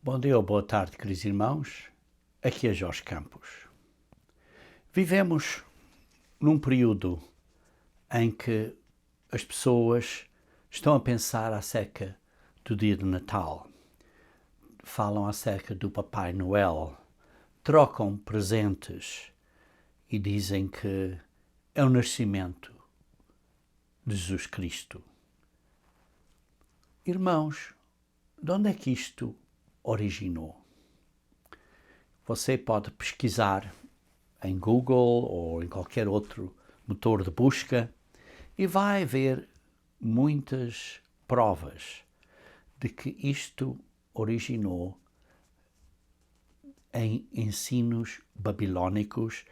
Bom dia ou boa tarde, queridos irmãos. Aqui é Jorge Campos. Vivemos num período em que as pessoas estão a pensar acerca do dia do Natal. Falam acerca do Papai Noel, trocam presentes e dizem que é o nascimento de Jesus Cristo. Irmãos, de onde é que isto originou? Você pode pesquisar em Google ou em qualquer outro motor de busca e vai ver muitas provas de que isto originou em ensinos babilônicos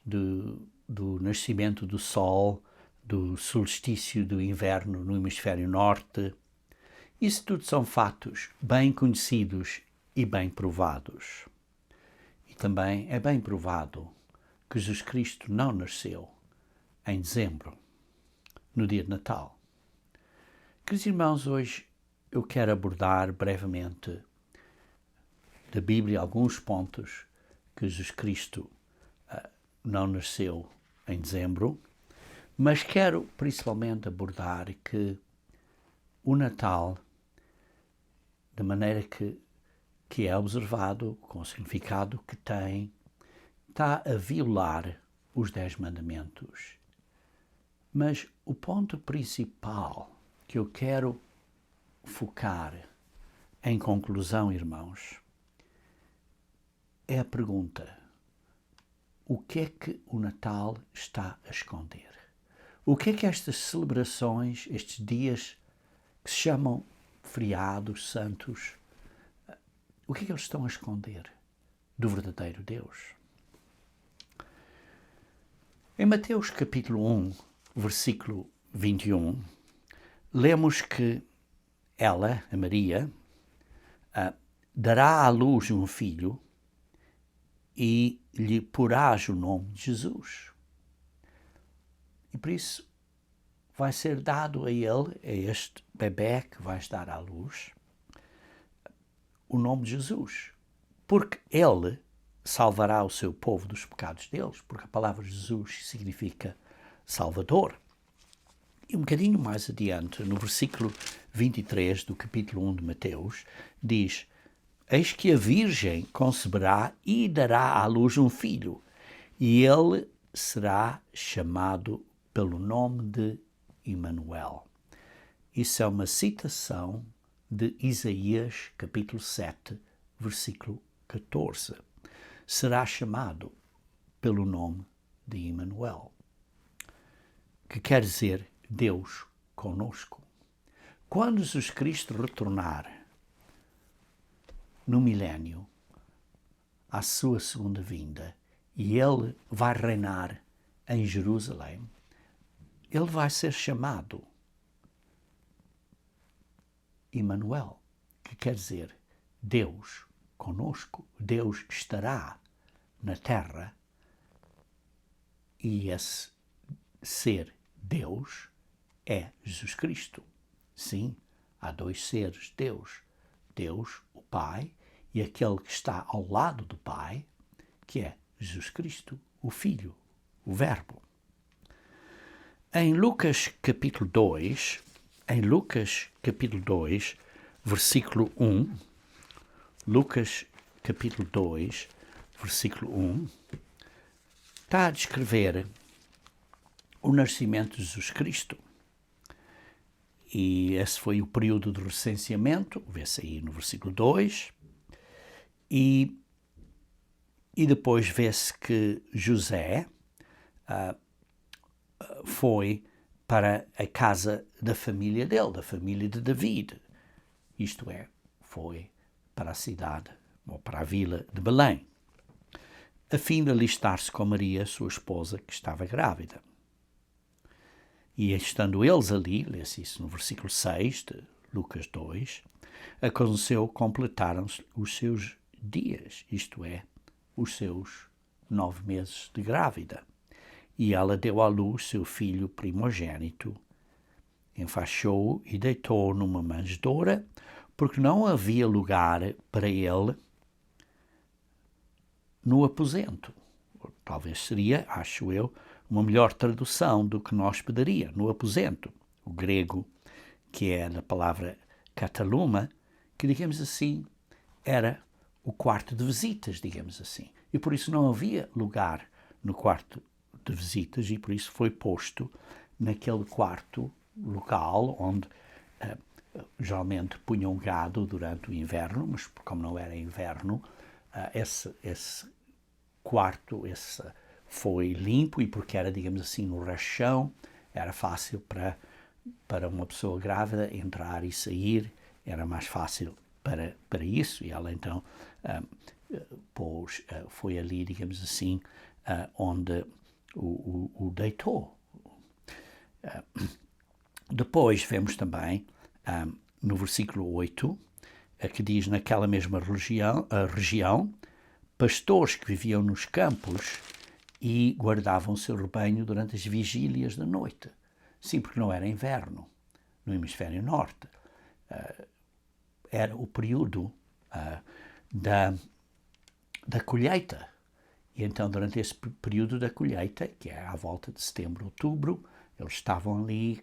do nascimento do sol, do solstício do inverno no hemisfério norte. Isso tudo são fatos bem conhecidos e bem provados. E também é bem provado que Jesus Cristo não nasceu em dezembro, no dia de Natal. Queridos irmãos, hoje eu quero abordar brevemente da Bíblia alguns pontos que Jesus Cristo não nasceu em dezembro, mas quero principalmente abordar que o Natal, da maneira que é observado, com o significado que tem, está a violar os 10 mandamentos. Mas o ponto principal que eu quero focar em conclusão, irmãos, é a pergunta: o que é que o Natal está a esconder? O que é que estas celebrações, estes dias que se chamam feriados santos, o que é que eles estão a esconder do verdadeiro Deus? Em Mateus capítulo 1, versículo 21, lemos que ela, a Maria, dará à luz um filho e lhe porás o nome de Jesus. E por isso vai ser dado a ele, a este bebé que vais dar à luz, o nome de Jesus. Porque ele salvará o seu povo dos pecados deles, porque a palavra Jesus significa Salvador. E um bocadinho mais adiante, no versículo 23 do capítulo 1 de Mateus, diz: Eis que a Virgem conceberá e dará à luz um filho, e ele será chamado pelo nome de Emanuel. Isso é uma citação de Isaías, capítulo 7, versículo 14. Será chamado pelo nome de Emanuel, que quer dizer Deus conosco. Quando Jesus Cristo retornar no milénio, à sua segunda vinda, e ele vai reinar em Jerusalém, ele vai ser chamado Emanuel, que quer dizer Deus conosco. Deus estará na terra, e esse ser Deus é Jesus Cristo. Sim, há dois seres Deus. Deus, o Pai, e aquele que está ao lado do Pai, que é Jesus Cristo, o Filho, o Verbo. Em Lucas capítulo 2, versículo 1, Lucas capítulo 2, versículo 1, está a descrever o nascimento de Jesus Cristo. E esse foi o período de recenseamento, vê-se aí no versículo 2, e depois vê-se que José foi para a casa da família dele, da família de David. Isto é, foi para a cidade, ou para a vila de Belém, a fim de alistar-se com Maria, sua esposa, que estava grávida. E estando eles ali, lê-se isso no versículo 6 de Lucas 2, aconteceu, completaram-se os seus dias, isto é, os seus 9 meses de grávida. E ela deu à luz seu filho primogênito, enfaixou-o e deitou-o numa manjedoura, porque não havia lugar para ele no aposento. Talvez seria, acho eu, uma melhor tradução do que nós pediria, no aposento. O grego, que é da palavra kataluma, que, digamos assim, era o quarto de visitas, digamos assim. E por isso não havia lugar no quarto de visitas e por isso foi posto naquele quarto local onde geralmente punham gado durante o inverno, mas como não era inverno, esse quarto foi limpo e porque era, digamos assim, no rachão, era fácil para uma pessoa grávida entrar e sair, era mais fácil para isso, e ela então foi ali, digamos assim, onde o deitou. Depois vemos também, no versículo 8, que diz, naquela mesma região, pastores que viviam nos campos e guardavam o seu rebanho durante as vigílias da noite. Sim, porque não era inverno no hemisfério norte. Era o período da colheita. E então, durante esse período da colheita, que é à volta de setembro, outubro, eles estavam ali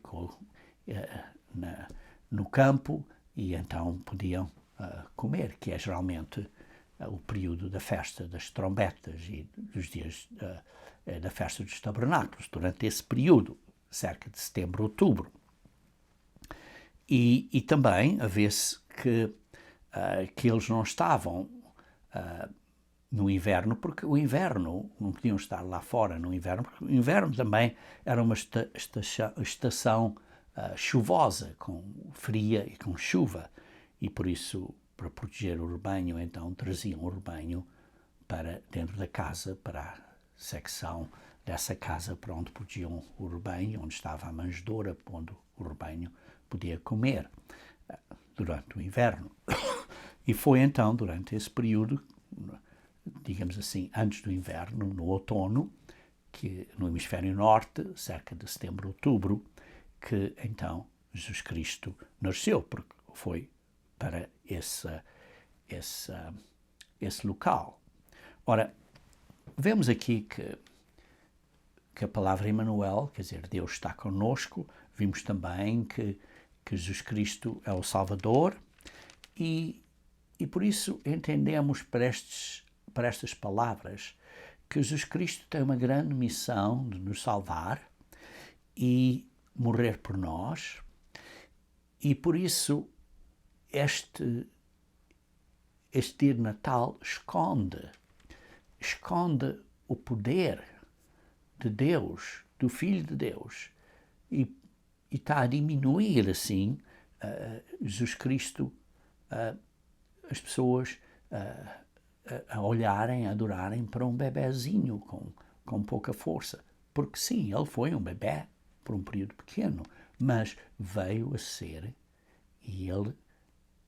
no campo e então podiam comer, que é geralmente o período da festa das trombetas e dos dias da festa dos tabernáculos, durante esse período, cerca de setembro, outubro. E também a ver-se que eles não estavam no inverno, porque o inverno, não podiam estar lá fora no inverno, porque o inverno também era uma estação chuvosa, fria e com chuva, e por isso, para proteger o rebanho, então traziam o rebanho para dentro da casa, para a secção dessa casa para onde protegiam o rebanho, onde estava a manjedoura, onde o rebanho podia comer durante o inverno. E foi então, durante esse período, digamos assim, antes do inverno, no outono, que no hemisfério norte, cerca de setembro, outubro, que então Jesus Cristo nasceu, porque foi para esse local. Ora, vemos aqui que a palavra Emmanuel, quer dizer, Deus está conosco. Vimos também que Jesus Cristo é o Salvador e por isso entendemos para estas palavras que Jesus Cristo tem uma grande missão de nos salvar e morrer por nós, e por isso este dia de Natal esconde o poder de Deus, do Filho de Deus, e está a diminuir assim Jesus Cristo, as pessoas a olharem, a adorarem para um bebezinho com pouca força. Porque sim, ele foi um bebê por um período pequeno, mas veio a ser, e ele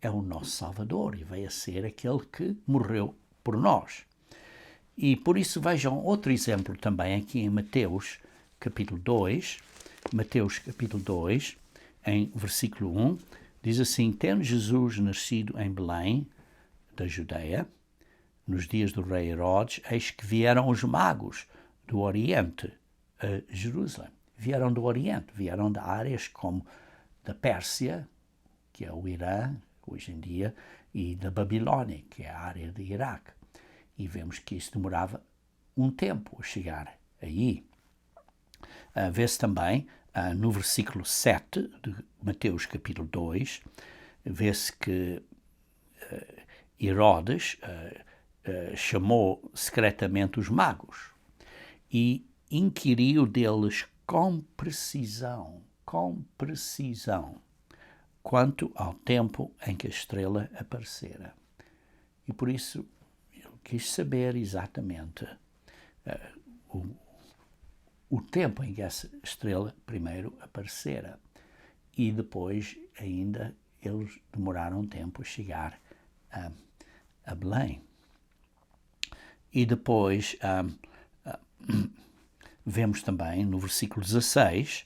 é o nosso Salvador, e veio a ser aquele que morreu por nós. E por isso vejam outro exemplo também aqui em Mateus capítulo 2, em versículo 1, diz assim: tendo Jesus nascido em Belém, da Judeia, nos dias do rei Herodes, eis que vieram os magos do Oriente a Jerusalém. Vieram do Oriente, vieram de áreas como da Pérsia, que é o Irã, hoje em dia, e da Babilónia, que é a área de Iraque. E vemos que isso demorava um tempo a chegar aí. Vê-se também no versículo 7 de Mateus capítulo 2, vê-se que Herodes chamou secretamente os magos e inquiriu deles com precisão, quanto ao tempo em que a estrela aparecera. E por isso eu quis saber exatamente o tempo em que essa estrela primeiro aparecera. E depois ainda eles demoraram um tempo a chegar a Belém. E depois vemos também no versículo 16,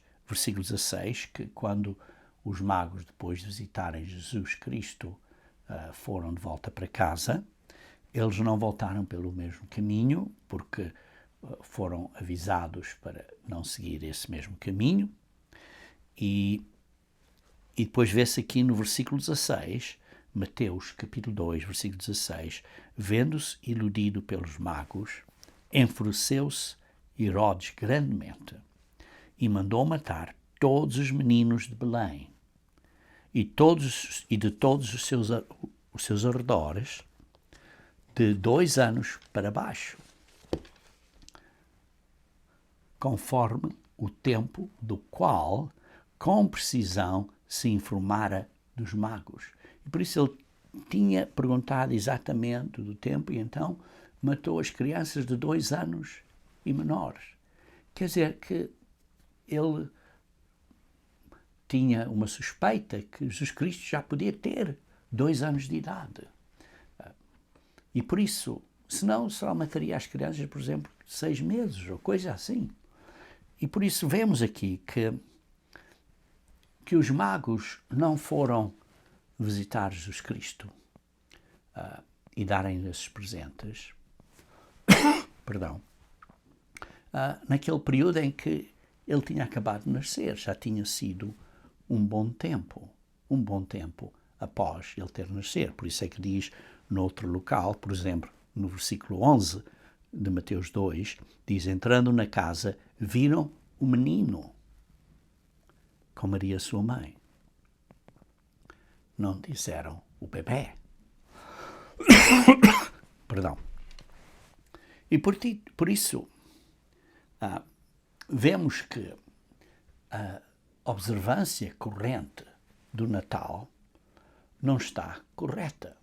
que quando os magos, depois de visitarem Jesus Cristo foram de volta para casa. Eles não voltaram pelo mesmo caminho, porque foram avisados para não seguir esse mesmo caminho. E depois vê-se aqui no versículo 16, Mateus capítulo 2, versículo 16, vendo-se iludido pelos magos, enfureceu-se Herodes grandemente e mandou matar todos os meninos de Belém e de todos os seus arredores, de 2 anos para baixo, conforme o tempo do qual, com precisão, se informara dos magos. E por isso ele tinha perguntado exatamente do tempo e então matou as crianças de 2 anos e menores. Quer dizer que ele tinha uma suspeita que Jesus Cristo já podia ter 2 anos de idade. E por isso, senão só mataria as crianças, por exemplo, de 6 meses ou coisa assim. E por isso vemos aqui que os magos não foram visitar Jesus Cristo e darem esses presentes, naquele período em que ele tinha acabado de nascer, já tinha sido um bom tempo após ele ter nascido. Por isso é que diz noutro local, por exemplo, no versículo 11 de Mateus 2, diz, entrando na casa, viram o menino com Maria, sua mãe. Não disseram o bebê. Perdão. E por isso, vemos que a observância corrente do Natal não está correta.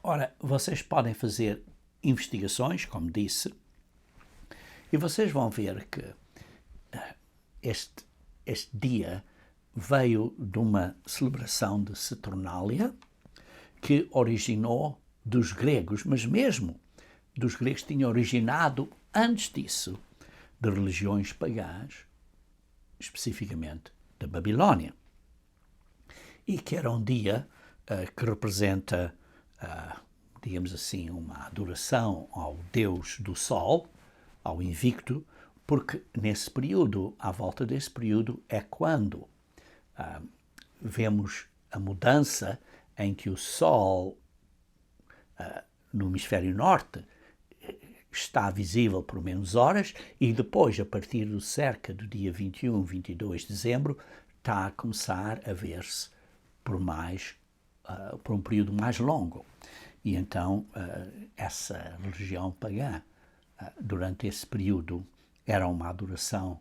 Ora, vocês podem fazer investigações, como disse, e vocês vão ver que este dia veio de uma celebração de Saturnália que originou dos gregos, mas mesmo dos gregos tinha originado antes disso de religiões pagãs, especificamente da Babilónia, e que era um dia que representa, digamos assim, uma adoração ao Deus do Sol, ao Invicto, porque nesse período, à volta desse período, é quando vemos a mudança em que o Sol no hemisfério norte está visível por menos horas e depois, a partir do cerca do dia 21, 22 de dezembro, está a começar a ver-se por um período mais longo. E então essa religião pagã, durante esse período, era uma adoração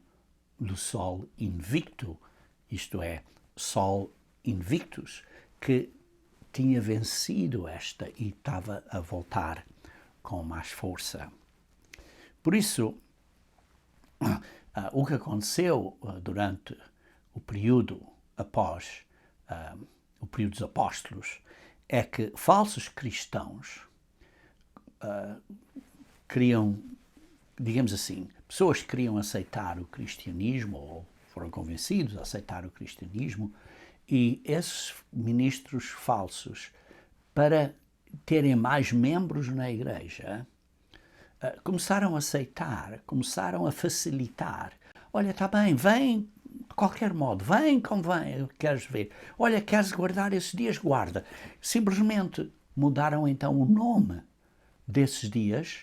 do Sol Invicto, isto é, Sol Invictus, que tinha vencido esta e estava a voltar com mais força. Por isso, o que aconteceu durante o período após o período dos apóstolos é que falsos cristãos queriam, digamos assim, pessoas que queriam aceitar o cristianismo ou foram convencidos a aceitar o cristianismo, e esses ministros falsos, para terem mais membros na igreja, começaram a aceitar, começaram a facilitar. Olha, está bem, vem de qualquer modo, vem como vem, queres ver. Olha, queres guardar esses dias, guarda. Simplesmente mudaram então o nome desses dias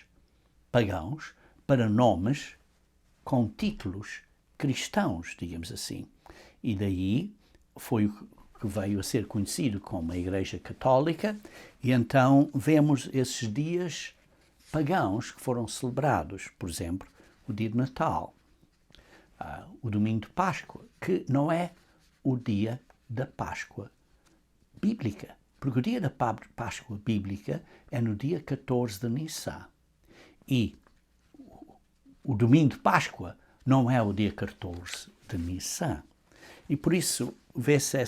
pagãos para nomes com títulos cristãos, digamos assim. E daí foi o que veio a ser conhecido como a Igreja Católica, e então vemos esses dias pagãos que foram celebrados, por exemplo, o dia de Natal, o domingo de Páscoa, que não é o dia da Páscoa bíblica, porque o dia da Páscoa bíblica é no dia 14 de Nissan, e o domingo de Páscoa não é o dia 14 de Nissan. E por isso vê-se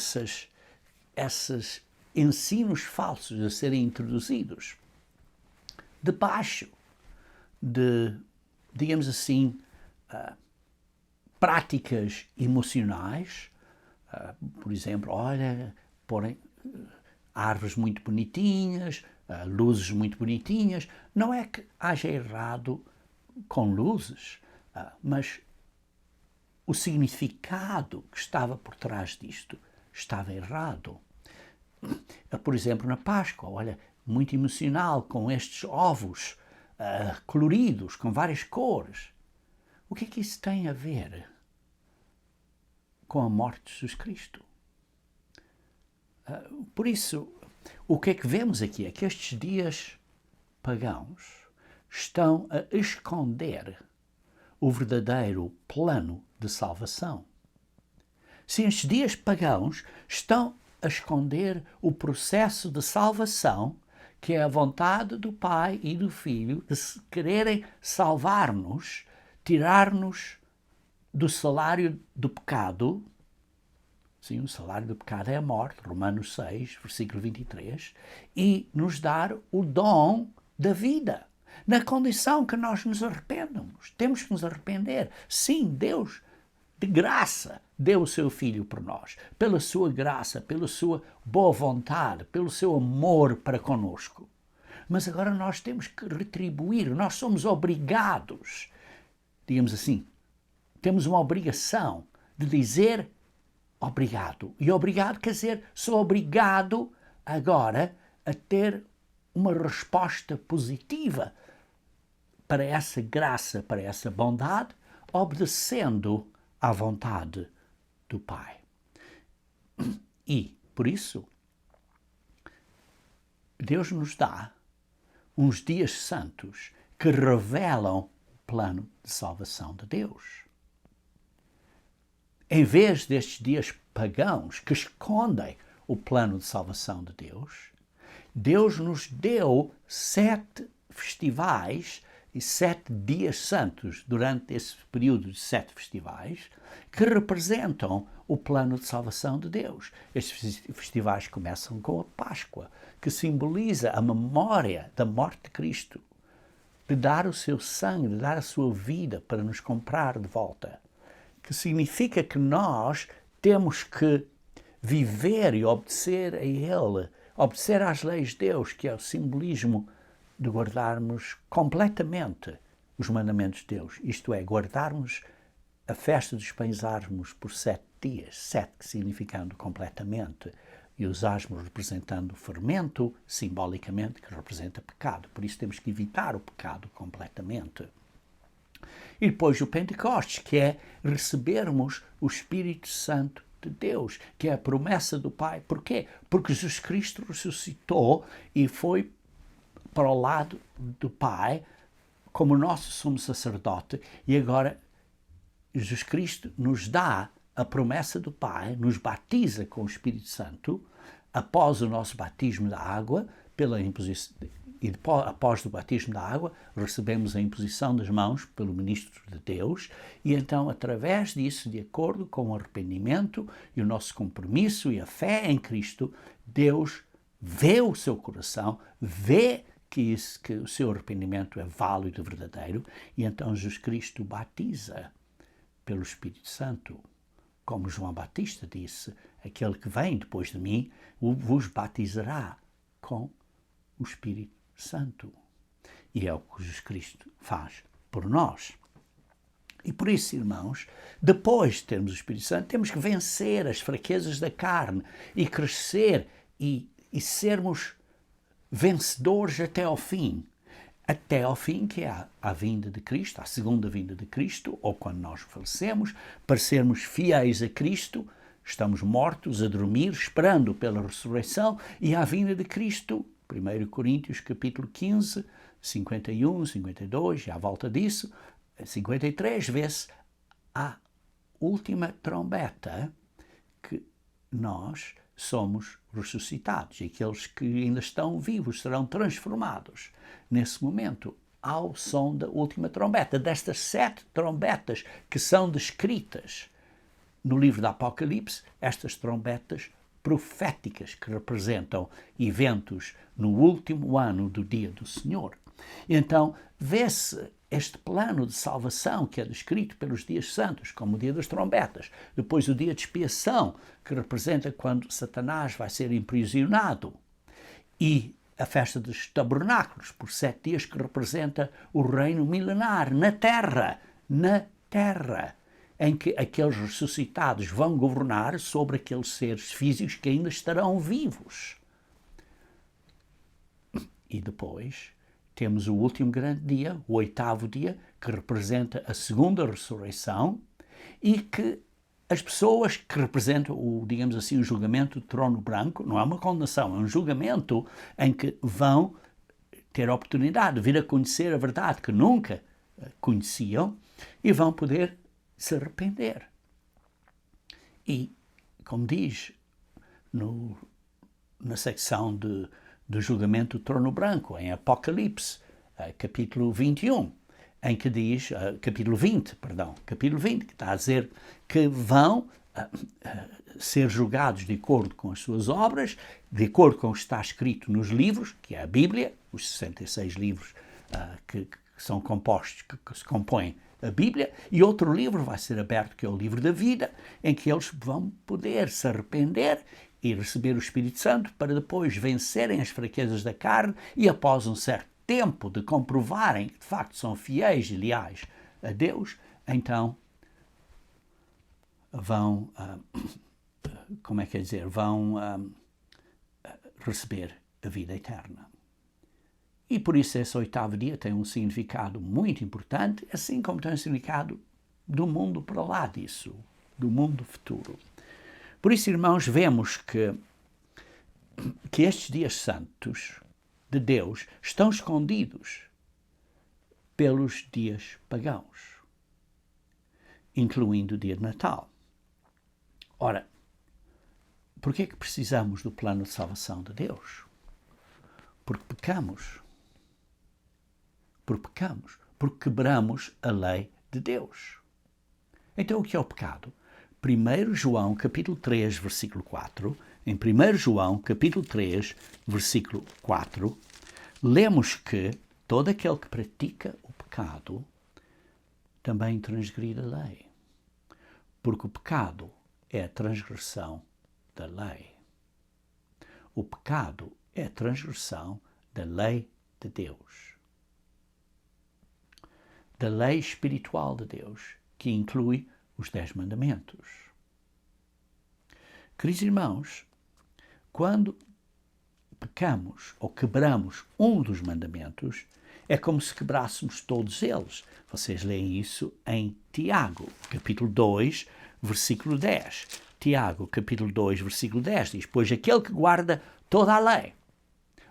esses ensinos falsos a serem introduzidos debaixo de, digamos assim, práticas emocionais Por exemplo, olha, porem árvores muito bonitinhas, luzes muito bonitinhas. Não é que haja errado com luzes, mas o significado que estava por trás disto estava errado. Por exemplo, na Páscoa, olha, muito emocional, com estes ovos coloridos, com várias cores. O que é que isso tem a ver com a morte de Jesus Cristo? Por isso, o que é que vemos aqui é que estes dias pagãos estão a esconder o verdadeiro plano de salvação. Sim, estes dias pagãos estão a esconder o processo de salvação, que é a vontade do Pai e do Filho de quererem salvar-nos, tirar-nos do salário do pecado. Sim, o salário do pecado é a morte, Romanos 6, versículo 23, e nos dar o dom da vida, na condição que nós nos arrependamos. Temos que nos arrepender. Sim, Deus, de graça, deu o seu Filho por nós, pela sua graça, pela sua boa vontade, pelo seu amor para conosco. Mas agora nós temos que retribuir, nós somos obrigados, digamos assim, temos uma obrigação de dizer obrigado. E obrigado quer dizer, sou obrigado agora a ter uma resposta positiva para essa graça, para essa bondade, obedecendo à vontade do Pai. E, por isso, Deus nos dá uns dias santos que revelam o plano de salvação de Deus. Em vez destes dias pagãos que escondem o plano de salvação de Deus, Deus nos deu 7 festivais e 7 dias santos durante esse período de 7 festivais que representam o plano de salvação de Deus. Estes festivais começam com a Páscoa, que simboliza a memória da morte de Cristo, de dar o seu sangue, de dar a sua vida para nos comprar de volta. Que significa que nós temos que viver e obedecer a Ele, obedecer às leis de Deus, que é o simbolismo de guardarmos completamente os mandamentos de Deus. Isto é, guardarmos a festa dos pães asmos por 7 dias, 7 significando completamente, e os asmos representando o fermento, simbolicamente, que representa pecado. Por isso temos que evitar o pecado completamente. E depois o Pentecostes, que é recebermos o Espírito Santo de Deus, que é a promessa do Pai. Porquê? Porque Jesus Cristo ressuscitou e foi para o lado do Pai, como nosso sumo sacerdote, e agora Jesus Cristo nos dá a promessa do Pai, nos batiza com o Espírito Santo, após o nosso batismo da água, pela imposição. E após o batismo da água, recebemos a imposição das mãos pelo ministro de Deus, e então, através disso, de acordo com o arrependimento e o nosso compromisso e a fé em Cristo, Deus vê o seu coração, vê que o seu arrependimento é válido e verdadeiro, e então Jesus Cristo batiza pelo Espírito Santo. Como João Batista disse, aquele que vem depois de mim vos batizará com o Espírito Santo. E é o que Jesus Cristo faz por nós. E por isso, irmãos, depois de termos o Espírito Santo, temos que vencer as fraquezas da carne e crescer e sermos vencedores até ao fim. Até ao fim, que é a vinda de Cristo, a segunda vinda de Cristo, ou quando nós falecemos, para sermos fiéis a Cristo, estamos mortos a dormir, esperando pela ressurreição e a vinda de Cristo. 1 Coríntios capítulo 15, 51, 52, e à volta disso, 53, vê-se a última trombeta que nós somos ressuscitados, e aqueles que ainda estão vivos serão transformados nesse momento ao som da última trombeta, destas 7 trombetas que são descritas no livro do Apocalipse, estas trombetas proféticas que representam eventos no último ano do dia do Senhor. Então, vê-se este plano de salvação que é descrito pelos dias santos, como o dia das trombetas, depois o dia de expiação, que representa quando Satanás vai ser aprisionado, e a festa dos tabernáculos, por 7 dias, que representa o reino milenar na terra, em que aqueles ressuscitados vão governar sobre aqueles seres físicos que ainda estarão vivos. E depois temos o último grande dia, o 8º dia, que representa a segunda ressurreição e que as pessoas que representam, digamos assim, o julgamento do trono branco, não é uma condenação, é um julgamento em que vão ter a oportunidade de vir a conhecer a verdade que nunca conheciam e vão poder se arrepender. E, como diz na secção do julgamento do trono branco, em Apocalipse, capítulo 21, em que diz, capítulo 20, que está a dizer que vão ser julgados de acordo com as suas obras, de acordo com o que está escrito nos livros, que é a Bíblia, os 66 livros que são compostos, que se compõem a Bíblia, e outro livro vai ser aberto, que é o livro da vida, em que eles vão poder se arrepender e receber o Espírito Santo para depois vencerem as fraquezas da carne e, após um certo tempo de comprovarem que de facto são fiéis e leais a Deus, então vão, vão receber a vida eterna. E por isso esse 8º dia tem um significado muito importante, assim como tem um significado do mundo para lá disso, do mundo futuro. Por isso, irmãos, vemos que estes dias santos de Deus estão escondidos pelos dias pagãos, incluindo o dia de Natal. Ora, por que é que precisamos do plano de salvação de Deus? Porque pecamos. Porque quebramos a lei de Deus. Então, o que é o pecado? 1 João, capítulo 3, versículo 4, em 1 João, capítulo 3, versículo 4, lemos que todo aquele que pratica o pecado também transgride a lei, porque o pecado é a transgressão da lei. O pecado é a transgressão da lei de Deus, da lei espiritual de Deus, que inclui os 10 mandamentos. Queridos irmãos, quando pecamos ou quebramos um dos mandamentos, é como se quebrássemos todos eles. Vocês leem isso em Tiago, capítulo 2, versículo 10. Tiago, capítulo 2, versículo 10, diz: pois aquele que guarda toda a lei,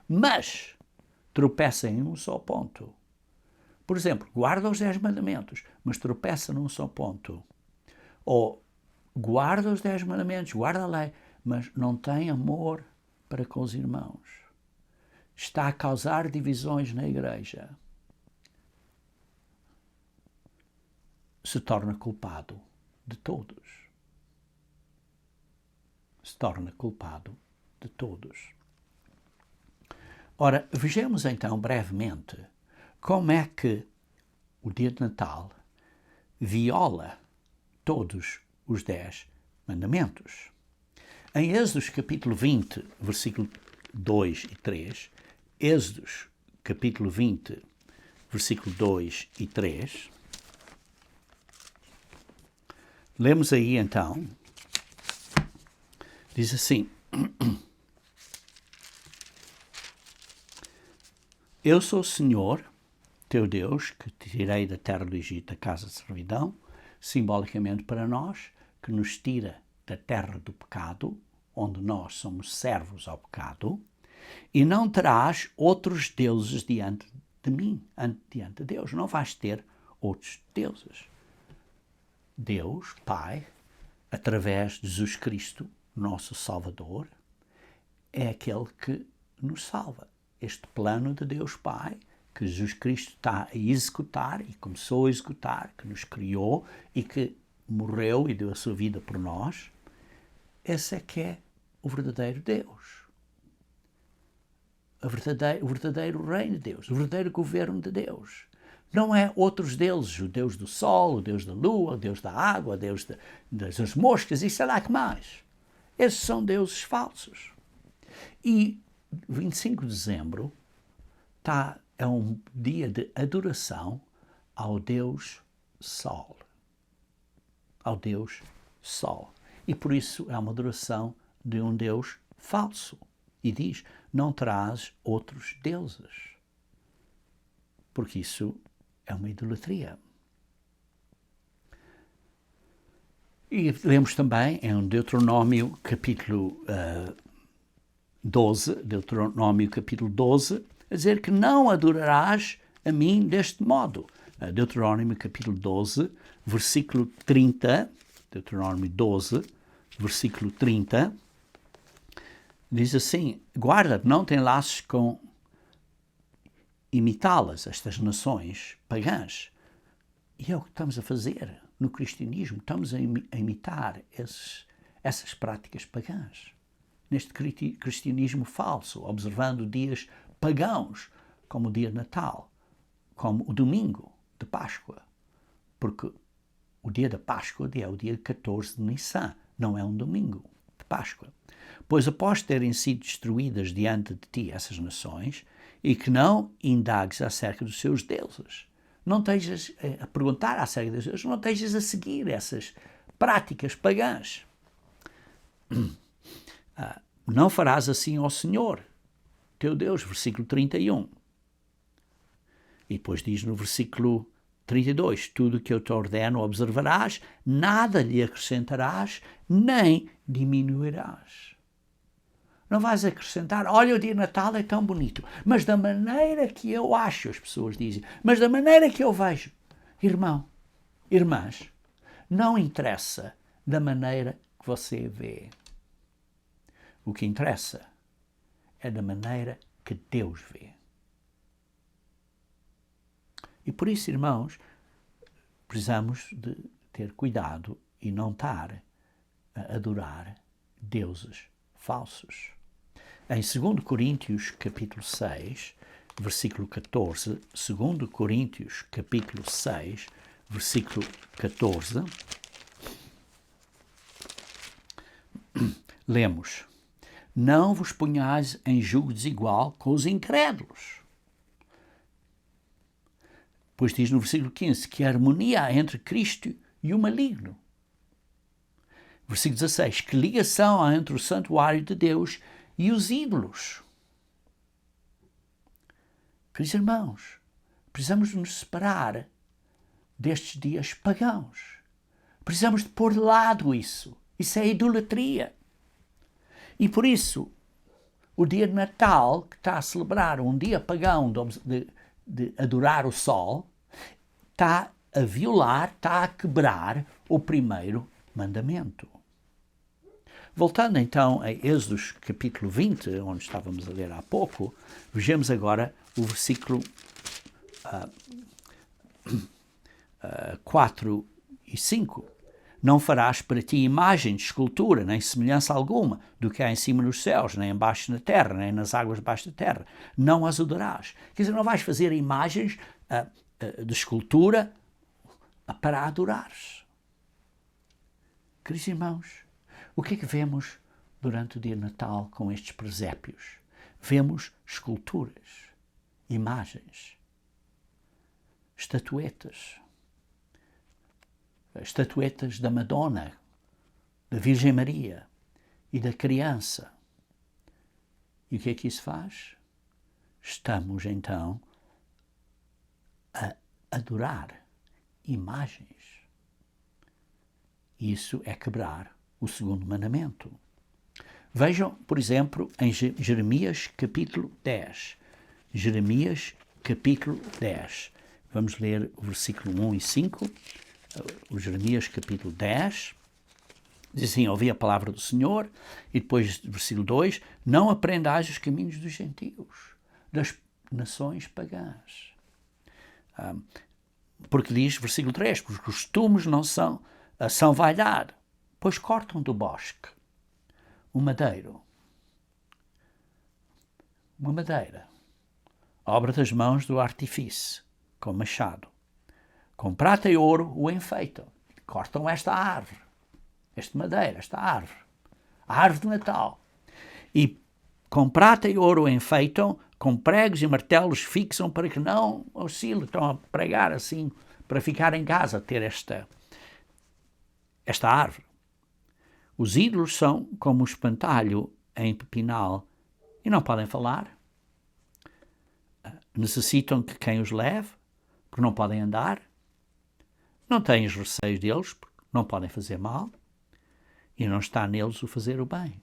mas tropeça em um só ponto. Por exemplo, guarda os 10 mandamentos, mas tropeça num só ponto. Ou guarda os 10 mandamentos, guarda a lei, mas não tem amor para com os irmãos. Está a causar divisões na igreja. Se torna culpado de todos. Se torna culpado de todos. Ora, vejamos então brevemente como é que o dia de Natal viola todos os 10 mandamentos. Em Êxodos capítulo 20, versículo 2 e 3, Êxodos capítulo 20, versículo 2 e 3, lemos aí então, diz assim: eu sou o Senhor, teu Deus, que te tirei da terra do Egito, da casa de servidão, simbolicamente para nós, que nos tira da terra do pecado, onde nós somos servos ao pecado, e não terás outros deuses diante de mim, diante de Deus. Não vais ter outros deuses. Deus, Pai, através de Jesus Cristo, nosso Salvador, é aquele que nos salva. Este plano de Deus Pai, que Jesus Cristo está a executar e começou a executar, que nos criou e que morreu e deu a sua vida por nós, esse é que é o verdadeiro Deus. O verdadeiro reino de Deus, o verdadeiro governo de Deus. Não é outros deuses, o Deus do sol, o Deus da lua, o Deus da água, o Deus das moscas e sei lá que mais. Esses são deuses falsos. E 25 de dezembro é um dia de adoração ao Deus Sol. Ao Deus Sol. E por isso é uma adoração de um Deus falso. E diz, não terás outros deuses. Porque isso é uma idolatria. E lemos também em Deuteronômio capítulo 12, Deuteronômio capítulo 12, a dizer que não adorarás a mim deste modo. Deuteronômio capítulo 12, versículo 30, Deuteronômio 12, versículo 30, diz assim, guarda-te, não tem laços com imitá-las, estas nações pagãs. E é o que estamos a fazer no cristianismo, estamos a imitar essas práticas pagãs. Neste cristianismo falso, observando dias pagãos, como o dia de Natal, como o domingo de Páscoa. Porque o dia da Páscoa é o dia 14 de Nissan, não é um domingo de Páscoa. Pois após terem sido destruídas diante de ti essas nações, e que não indagues acerca dos seus deuses. Não estejas a perguntar acerca dos deuses, não estejas a seguir essas práticas pagãs. Não farás assim ao Senhor, teu Deus, versículo 31. E depois diz no versículo 32, tudo o que eu te ordeno observarás, nada lhe acrescentarás, nem diminuirás. Não vais acrescentar, olha, o dia de Natal é tão bonito, mas da maneira que eu acho, as pessoas dizem, mas da maneira que eu vejo. Irmão, irmãs, não interessa da maneira que você vê. O que interessa é da maneira que Deus vê. E por isso, irmãos, precisamos de ter cuidado e não estar a adorar deuses falsos. Em 2 Coríntios, capítulo 6, versículo 14, 2 Coríntios, capítulo 6, versículo 14, lemos, não vos ponhais em julgo desigual com os incrédulos. Pois diz no versículo 15 que a harmonia há entre Cristo e o maligno. Versículo 16, que ligação há entre o santuário de Deus e os ídolos. Por isso, irmãos, precisamos nos separar destes dias pagãos. Precisamos de pôr de lado isso. Isso é idolatria. E por isso, o dia de Natal, que está a celebrar um dia pagão de adorar o sol, está a violar, está a quebrar o primeiro mandamento. Voltando então a Êxodos capítulo 20, onde estávamos a ler há pouco, vejamos agora o versículo 4 e 5. Não farás para ti imagem de escultura, nem semelhança alguma do que há em cima nos céus, nem embaixo na terra, nem nas águas debaixo da terra. Não as adorarás. Quer dizer, não vais fazer imagens de escultura para adorares. Queridos irmãos, o que é que vemos durante o dia de Natal com estes presépios? Vemos esculturas, imagens, estatuetas da Madonna, da Virgem Maria e da criança. E o que é que isso faz? Estamos, então, a adorar imagens. Isso é quebrar o segundo mandamento. Vejam, por exemplo, em Jeremias capítulo 10. Jeremias capítulo 10. Vamos ler o versículo 1 e 5. O Jeremias capítulo 10, diz assim, ouvi a palavra do Senhor, e depois, versículo 2, não aprendais os caminhos dos gentios, das nações pagãs. Porque diz, versículo 3, os costumes não são vaidade, pois cortam do bosque uma madeira, obra das mãos do artífice, com machado. Com prata e ouro o enfeitam. Cortam esta árvore, esta madeira, esta árvore, a árvore de Natal. E com prata e ouro o enfeitam, com pregos e martelos fixam para que não oscile. Estão a pregar assim, para ficar em casa, ter esta árvore. Os ídolos são como um espantalho em pepinal e não podem falar. Necessitam que quem os leve, porque não podem andar. Não têm os receios deles, porque não podem fazer mal. E não está neles o fazer o bem.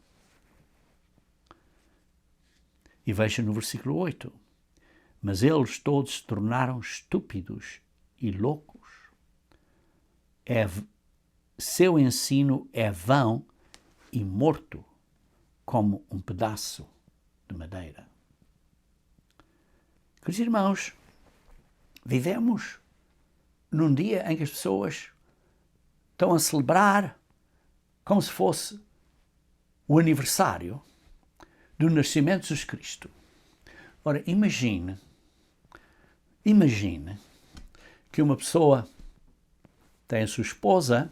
E veja no versículo 8. Mas eles todos se tornaram estúpidos e loucos. Seu ensino é vão e morto, como um pedaço de madeira. Queridos irmãos, vivemos num dia em que as pessoas estão a celebrar como se fosse o aniversário do nascimento de Jesus Cristo. Ora, imagine que uma pessoa tem a sua esposa,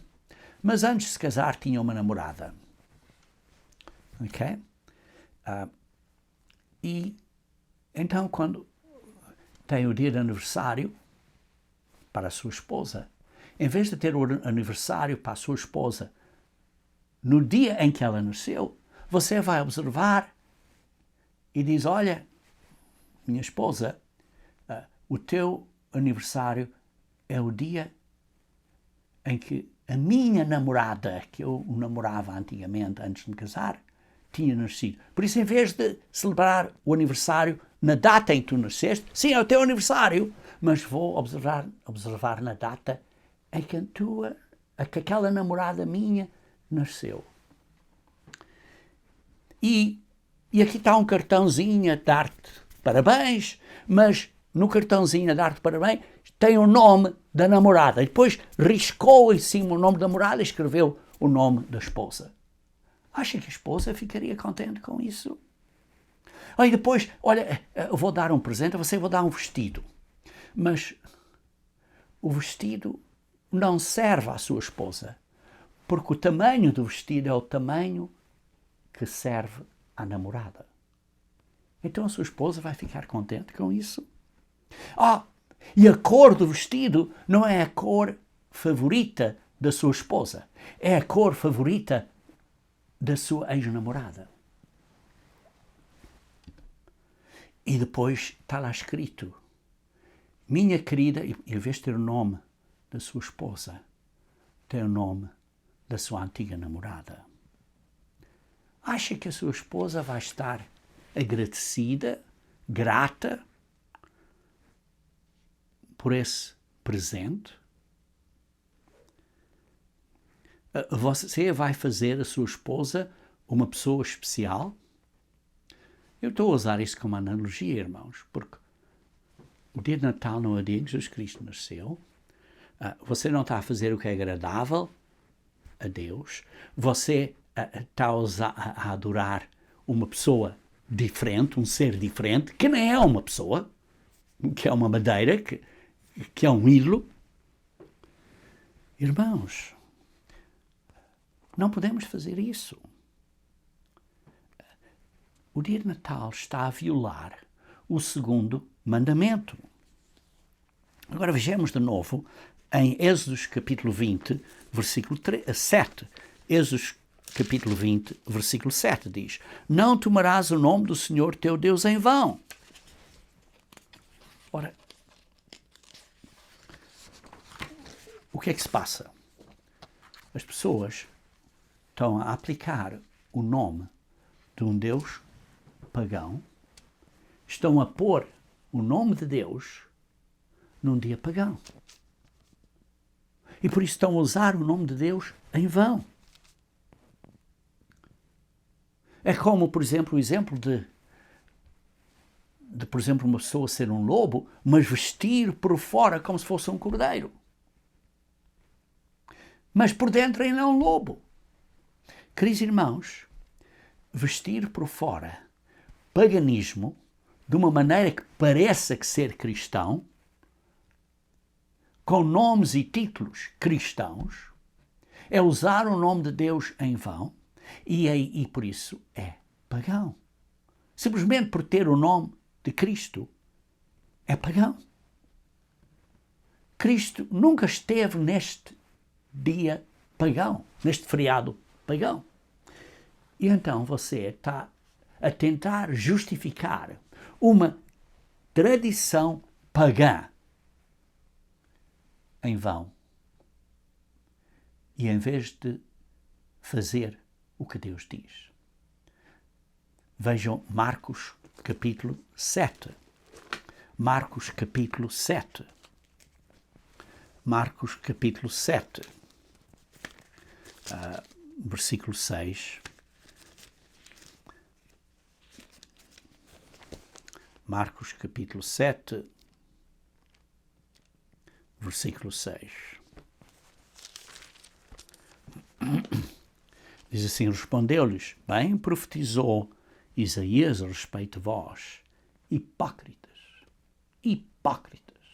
mas antes de se casar tinha uma namorada. Ok? E então, quando tem o dia de aniversário para a sua esposa, em vez de ter o aniversário para a sua esposa no dia em que ela nasceu, você vai observar e diz: olha, minha esposa, o teu aniversário é o dia em que a minha namorada, que eu namorava antigamente, antes de me casar, tinha nascido. Por isso, em vez de celebrar o aniversário na data em que tu nasceste, sim, é o teu aniversário, mas vou observar na data em que aquela namorada minha nasceu. E aqui está um cartãozinho a dar-te parabéns, mas no cartãozinho a dar-te parabéns tem o nome da namorada. E depois riscou em cima o nome da namorada e escreveu o nome da esposa. Acha que a esposa ficaria contente com isso? E depois, olha, eu vou dar um presente a você, vou dar um vestido. Mas o vestido não serve à sua esposa, porque o tamanho do vestido é o tamanho que serve à namorada. Então a sua esposa vai ficar contente com isso? E a cor do vestido não é a cor favorita da sua esposa, é a cor favorita da sua ex-namorada. E depois está lá escrito: minha querida, e em vez de ter o nome da sua esposa, tem o nome da sua antiga namorada. Acha que a sua esposa vai estar agradecida, grata por esse presente? Você vai fazer a sua esposa uma pessoa especial? Eu estou a usar isso como analogia, irmãos, porque o dia de Natal não é o dia em que Jesus Cristo nasceu. Você não está a fazer o que é agradável a Deus. Você está a adorar uma pessoa diferente, um ser diferente, que nem é uma pessoa, que é uma madeira, que é um ídolo. Irmãos, não podemos fazer isso. O dia de Natal está a violar o segundo mandamento. Agora vejamos de novo em Êxodos capítulo 20, versículo 7. Êxodos capítulo 20, versículo 7 diz: não tomarás o nome do Senhor teu Deus em vão. Ora, o que é que se passa? As pessoas estão a aplicar o nome de um Deus pagão, estão a pôr o nome de Deus num dia pagão. E por isso estão a usar o nome de Deus em vão. É como, por exemplo, o exemplo de por exemplo, uma pessoa ser um lobo, mas vestir por fora como se fosse um cordeiro. Mas por dentro ainda é um lobo. Queridos irmãos, vestir por fora paganismo de uma maneira que pareça que ser cristão com nomes e títulos cristãos, é usar o nome de Deus em vão e por isso é pagão. Simplesmente por ter o nome de Cristo, é pagão. Cristo nunca esteve neste dia pagão, neste feriado pagão. E então você está a tentar justificar uma tradição pagã em vão. E em vez de fazer o que Deus diz. Vejam Marcos capítulo 7. Marcos capítulo 7. Marcos capítulo 7. Versículo 6. Marcos capítulo 7, versículo 6. Diz assim, respondeu-lhes, bem profetizou Isaías a respeito de vós, hipócritas, hipócritas.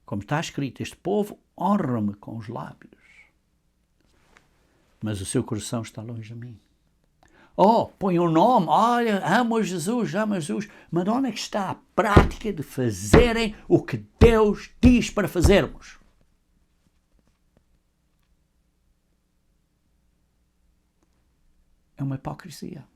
Como está escrito, este povo honra-me com os lábios, mas o seu coração está longe de mim. Oh, põe o nome, olha, amo Jesus, mas onde é que está a prática de fazerem o que Deus diz para fazermos? É uma hipocrisia.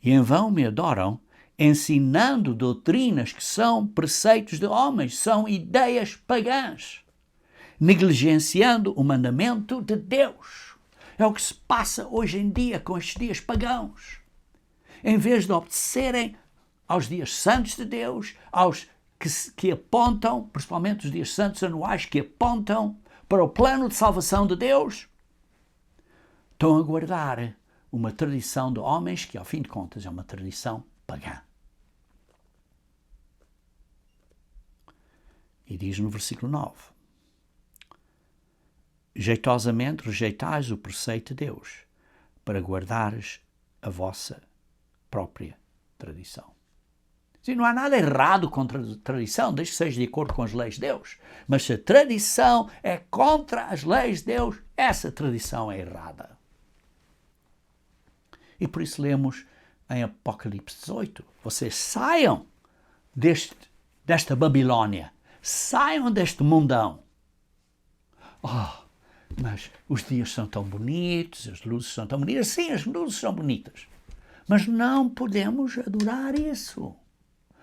E em vão me adoram, ensinando doutrinas que são preceitos de homens, são ideias pagãs, negligenciando o mandamento de Deus. É o que se passa hoje em dia com estes dias pagãos. Em vez de obedecerem aos dias santos de Deus, aos que apontam, principalmente os dias santos anuais, que apontam para o plano de salvação de Deus, estão a guardar uma tradição de homens que, ao fim de contas, é uma tradição pagã. E diz no versículo 9, jeitosamente rejeitais o preceito de Deus, para guardares a vossa própria tradição. Sim, não há nada errado contra a tradição, desde que seja de acordo com as leis de Deus. Mas se a tradição é contra as leis de Deus, essa tradição é errada. E por isso lemos em Apocalipse 18, vocês saiam desta Babilônia, saiam deste mundão. Mas os dias são tão bonitos, as luzes são tão bonitas. Sim, as luzes são bonitas. Mas não podemos adorar isso.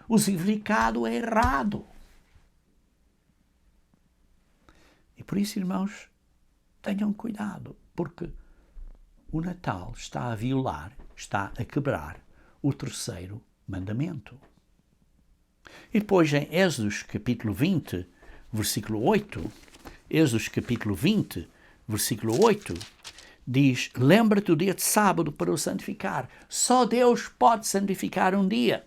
O significado é errado. E por isso, irmãos, tenham cuidado, porque o Natal está a violar, está a quebrar o terceiro mandamento. E depois em Êxodos capítulo 20, versículo 8, Êxodos capítulo 20, versículo 8, diz, lembra-te do dia de sábado para o santificar. Só Deus pode santificar um dia.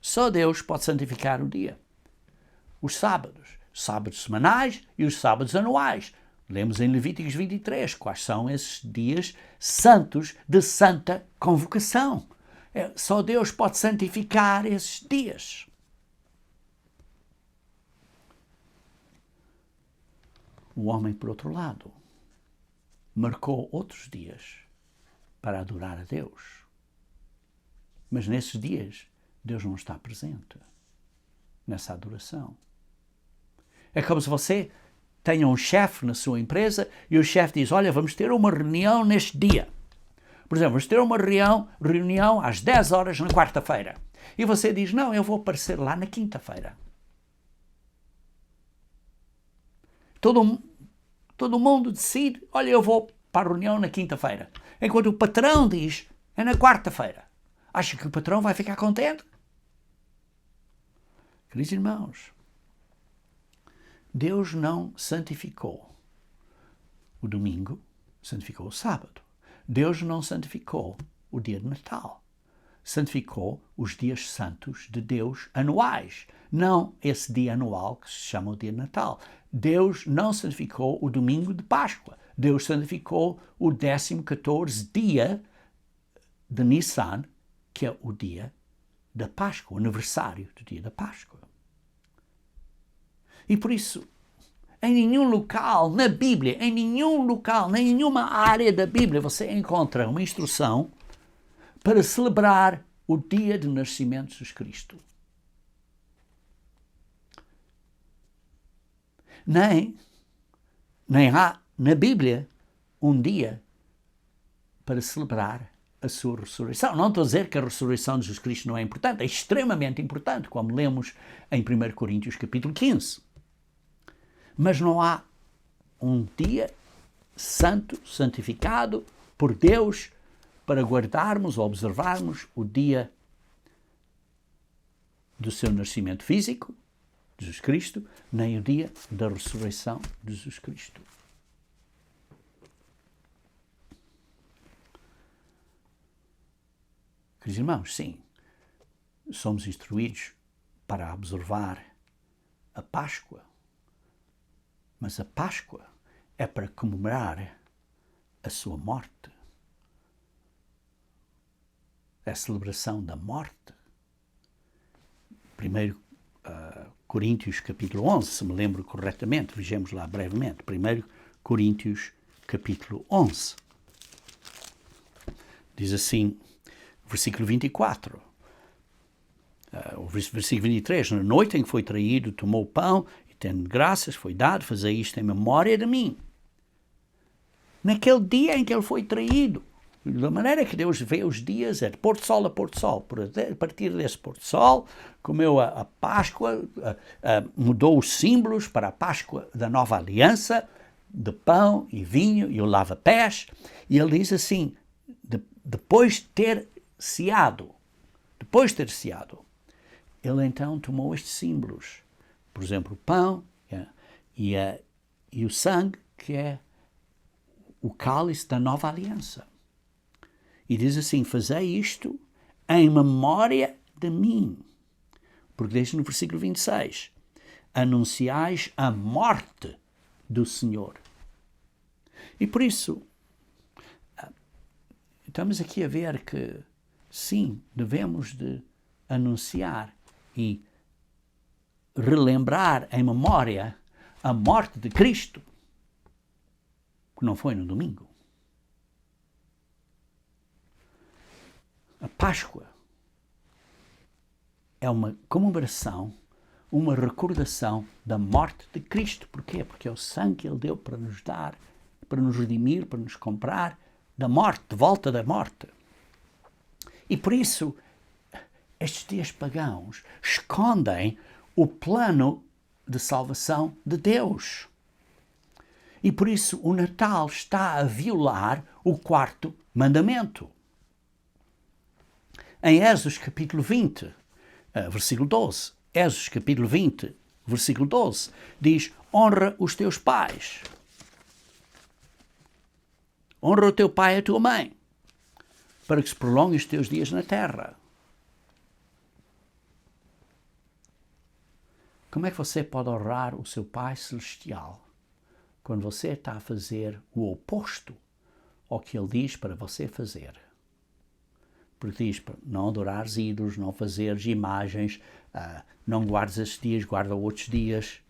Só Deus pode santificar um dia. Os sábados semanais e os sábados anuais. Lemos em Levíticos 23 quais são esses dias santos de santa convocação. Só Deus pode santificar esses dias. O homem, por outro lado, marcou outros dias para adorar a Deus. Mas nesses dias, Deus não está presente nessa adoração. É como se você tenha um chefe na sua empresa e o chefe diz, olha, vamos ter uma reunião neste dia. Por exemplo, vamos ter uma reunião às 10 horas na quarta-feira. E você diz, não, eu vou aparecer lá na quinta-feira. Todo mundo decide, olha, eu vou para a reunião na quinta-feira. Enquanto o patrão diz, é na quarta-feira. Acha que o patrão vai ficar contente? Queridos irmãos, Deus não santificou o domingo, santificou o sábado. Deus não santificou o dia de Natal. Santificou os dias santos de Deus anuais. Não esse dia anual que se chama o dia de Natal. Deus não santificou o domingo de Páscoa. Deus santificou o 14º dia de Nissan, que é o dia da Páscoa, o aniversário do dia da Páscoa. E por isso, em nenhum local na Bíblia, em nenhum local, em nenhuma área da Bíblia, você encontra uma instrução para celebrar o dia de nascimento de Jesus Cristo. Nem há na Bíblia um dia para celebrar a sua ressurreição. Não estou a dizer que a ressurreição de Jesus Cristo não é importante, é extremamente importante, como lemos em 1 Coríntios capítulo 15. Mas não há um dia santo, santificado por Deus, para guardarmos ou observarmos o dia do seu nascimento físico, de Jesus Cristo, nem o dia da ressurreição de Jesus Cristo. Queridos irmãos, sim, somos instruídos para observar a Páscoa, mas a Páscoa é para comemorar a sua morte. É a celebração da morte. 1 Coríntios capítulo 11, se me lembro corretamente, vejamos lá brevemente. 1 Coríntios capítulo 11. Diz assim, versículo 24. O versículo 23, na noite em que foi traído, tomou o pão e, tendo graças, foi dado, fazer isto em memória de mim. Naquele dia em que ele foi traído, da maneira que Deus vê os dias, é de pôr de sol a pôr de sol. A partir desse pôr de sol, comeu a Páscoa, mudou os símbolos para a Páscoa da nova aliança, de pão e vinho e o lava-pés. E ele diz assim, depois de ter ceado, ele então tomou estes símbolos. Por exemplo, o pão e o sangue, que é o cálice da nova aliança. E diz assim, fazei isto em memória de mim. Porque diz no versículo 26, anunciais a morte do Senhor. E por isso, estamos aqui a ver que, sim, devemos de anunciar e relembrar em memória a morte de Cristo, que não foi no domingo. A Páscoa é uma comemoração, uma recordação da morte de Cristo. Porquê? Porque é o sangue que Ele deu para nos dar, para nos redimir, para nos comprar da morte, de volta da morte. E por isso, estes dias pagãos escondem o plano de salvação de Deus. E por isso o Natal está a violar o quarto mandamento. Em Êxodo capítulo 20, versículo 12, Êxodo capítulo 20, versículo 12, diz, honra os teus pais. Honra o teu pai e a tua mãe, para que se prolonguem os teus dias na terra. Como é que você pode honrar o seu Pai Celestial quando você está a fazer o oposto ao que Ele diz para você fazer? Porque diz para não adorares ídolos, não fazeres imagens, não guardes estes dias, guarda outros dias.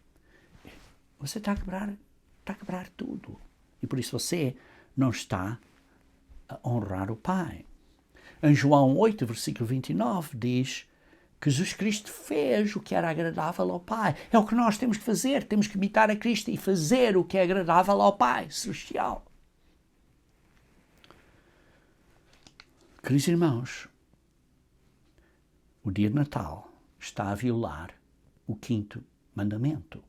Você está a quebrar tudo. E por isso você não está a honrar o Pai. Em João 8, versículo 29, diz que Jesus Cristo fez o que era agradável ao Pai. É o que nós temos que fazer. Temos que imitar a Cristo e fazer o que é agradável ao Pai Celestial. Queridos irmãos, o dia de Natal está a violar o quinto mandamento,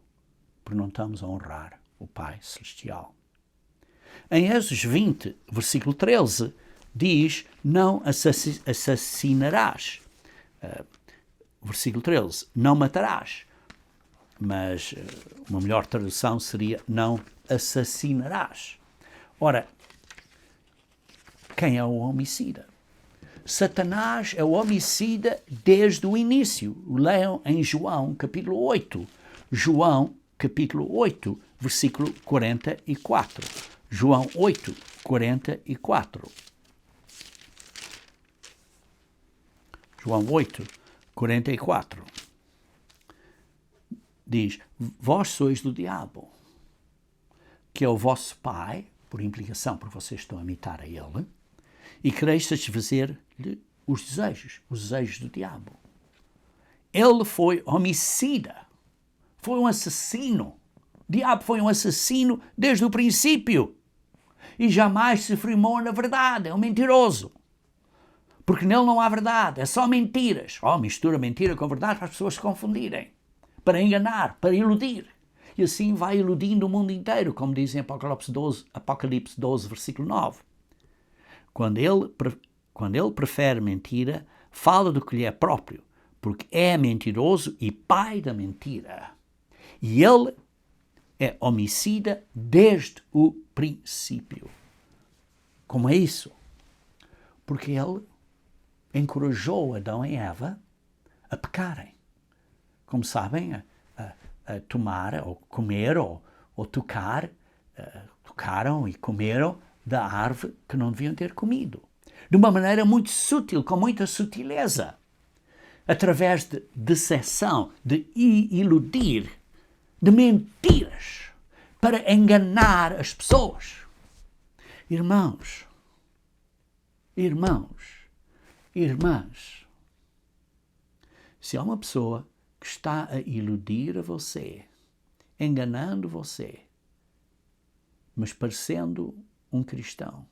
porque não estamos a honrar o Pai Celestial. Em Êxodo 20, versículo 13, diz, não assassinarás. Versículo 13, não matarás. Mas uma melhor tradução seria, não assassinarás. Ora, quem é o homicida? Satanás é o homicida desde o início. Leiam em João, capítulo 8. João, capítulo 8, versículo 44. João 8, 44. João 8, 44. Diz, vós sois do diabo, que é o vosso pai, por implicação, porque vocês estão a imitar a ele, e quereis satisfazer-lhe os desejos do diabo. Ele foi homicida, foi um assassino. O diabo foi um assassino desde o princípio e jamais se firmou na verdade, é um mentiroso. Porque nele não há verdade, é só mentiras. Mistura mentira com verdade para as pessoas se confundirem, para enganar, para iludir. E assim vai iludindo o mundo inteiro, como diz em Apocalipse 12, versículo 9. Quando ele prefere mentira, fala do que lhe é próprio, porque é mentiroso e pai da mentira. E ele é homicida desde o princípio. Como é isso? Porque ele encorajou Adão e Eva a pecarem. Como sabem, a tomar, ou comer, ou tocar, tocaram e comeram da árvore que não deviam ter comido. De uma maneira muito sutil, com muita sutileza. Através de decepção, de iludir, de mentiras, para enganar as pessoas. Irmãos, irmãs, se há uma pessoa que está a iludir a você, enganando você, mas parecendo um cristão,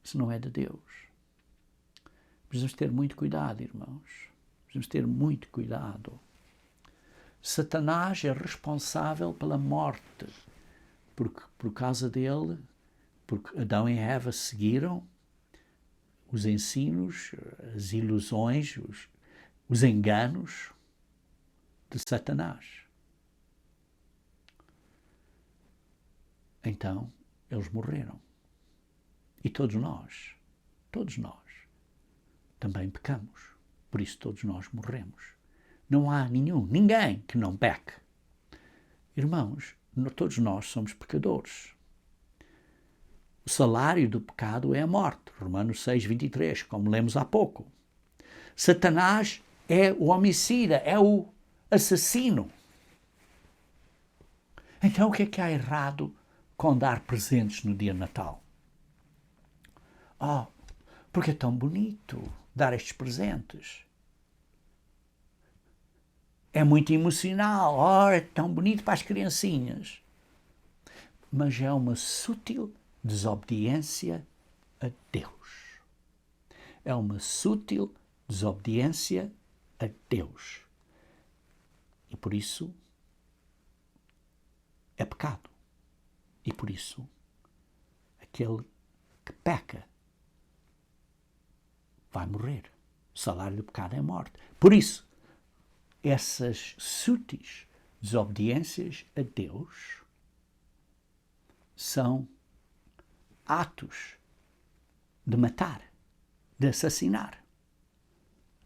isso não é de Deus. Precisamos ter muito cuidado, irmãos. Precisamos ter muito cuidado. Satanás é responsável pela morte, porque por causa dele, porque Adão e Eva seguiram os ensinos, as ilusões, os enganos de Satanás. Então, eles morreram. E todos nós, também pecamos. Por isso todos nós morremos. Não há ninguém que não peque. Irmãos, todos nós somos pecadores. O salário do pecado é a morte. Romanos 6, 23, como lemos há pouco. Satanás é o homicida, é o assassino. Então o que há errado com dar presentes no dia de Natal? Porque é tão bonito dar estes presentes. É muito emocional. É tão bonito para as criancinhas. Mas é uma sutil desobediência a Deus. É uma sutil desobediência a Deus. E por isso é pecado. E por isso aquele que peca vai morrer. O salário do pecado é a morte. Por isso, essas sutis desobediências a Deus são atos de matar, de assassinar,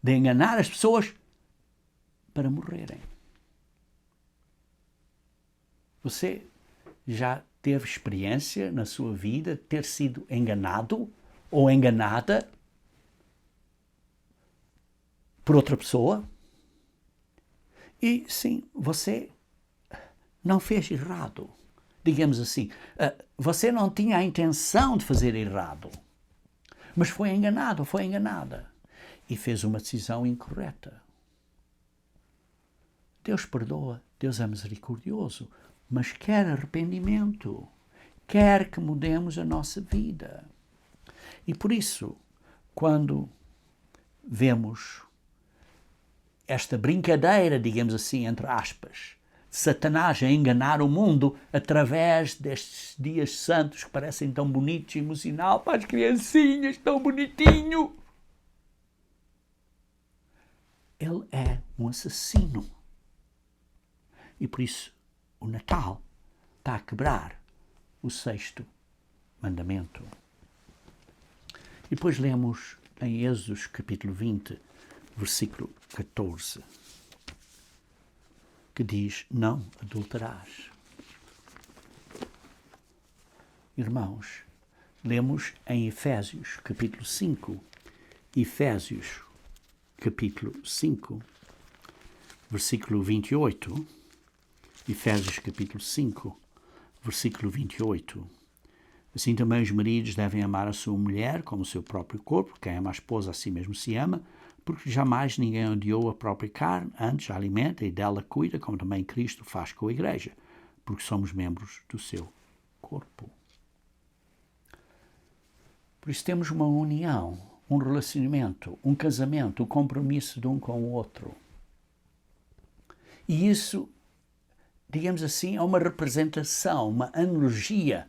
de enganar as pessoas para morrerem. Você já teve experiência na sua vida de ter sido enganado ou enganada por outra pessoa? E sim, você não fez errado. Digamos assim, você não tinha a intenção de fazer errado, mas foi enganado, foi enganada e fez uma decisão incorreta. Deus perdoa, Deus é misericordioso, mas quer arrependimento, quer que mudemos a nossa vida. E por isso, quando vemos esta brincadeira, digamos assim, entre aspas, de Satanás a enganar o mundo através destes dias santos que parecem tão bonitos e emocional para as criancinhas, tão bonitinho. Ele é um assassino. E por isso o Natal está a quebrar o 6º mandamento. E depois lemos em Êxodo capítulo 20, versículo 14, que diz, não adulterarás. Irmãos, lemos em Efésios capítulo 5, Efésios capítulo 5, versículo 28, Efésios capítulo 5, versículo 28. Assim também os maridos devem amar a sua mulher como o seu próprio corpo. Quem ama a esposa a si mesmo se ama, porque jamais ninguém odiou a própria carne, antes a alimenta e dela cuida, como também Cristo faz com a igreja, porque somos membros do seu corpo. Por isso temos uma união, um relacionamento, um casamento, um compromisso de um com o outro. E isso, digamos assim, é uma representação, uma analogia,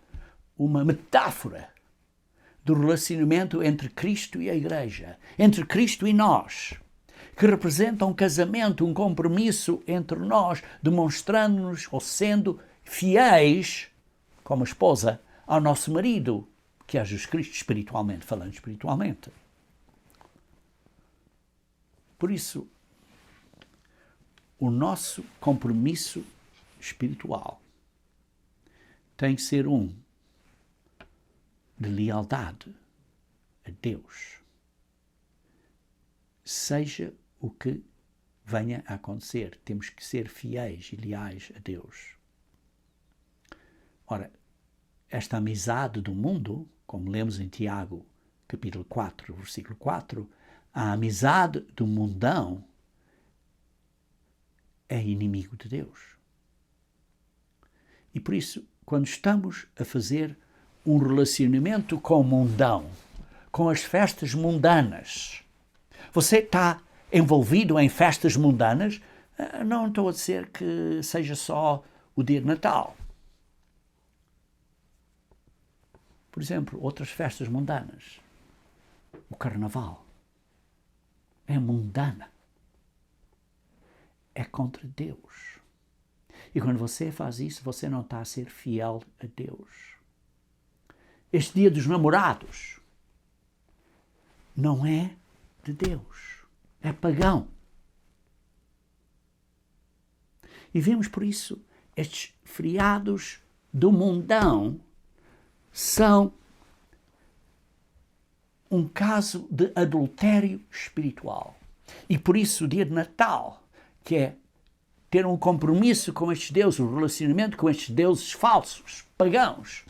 uma metáfora do relacionamento entre Cristo e a Igreja, entre Cristo e nós, que representa um casamento, um compromisso entre nós, demonstrando-nos ou sendo fiéis, como esposa, ao nosso marido, que é Jesus Cristo, espiritualmente, falando espiritualmente. Por isso, o nosso compromisso espiritual tem que ser um de lealdade a Deus. Seja o que venha a acontecer, temos que ser fiéis e leais a Deus. Ora, esta amizade do mundo, como lemos em Tiago, capítulo 4, versículo 4, a amizade do mundão é inimigo de Deus. E por isso, quando estamos a fazer um relacionamento com o mundão, com as festas mundanas, você está envolvido em festas mundanas? Não estou a dizer que seja só o dia de Natal. Por exemplo, outras festas mundanas. O Carnaval é mundana. É contra Deus. E quando você faz isso, você não está a ser fiel a Deus. Este dia dos namorados não é de Deus. É pagão. E vemos por isso estes feriados do mundão são um caso de adultério espiritual. E por isso o dia de Natal, que é ter um compromisso com estes deuses, um relacionamento com estes deuses falsos, pagãos,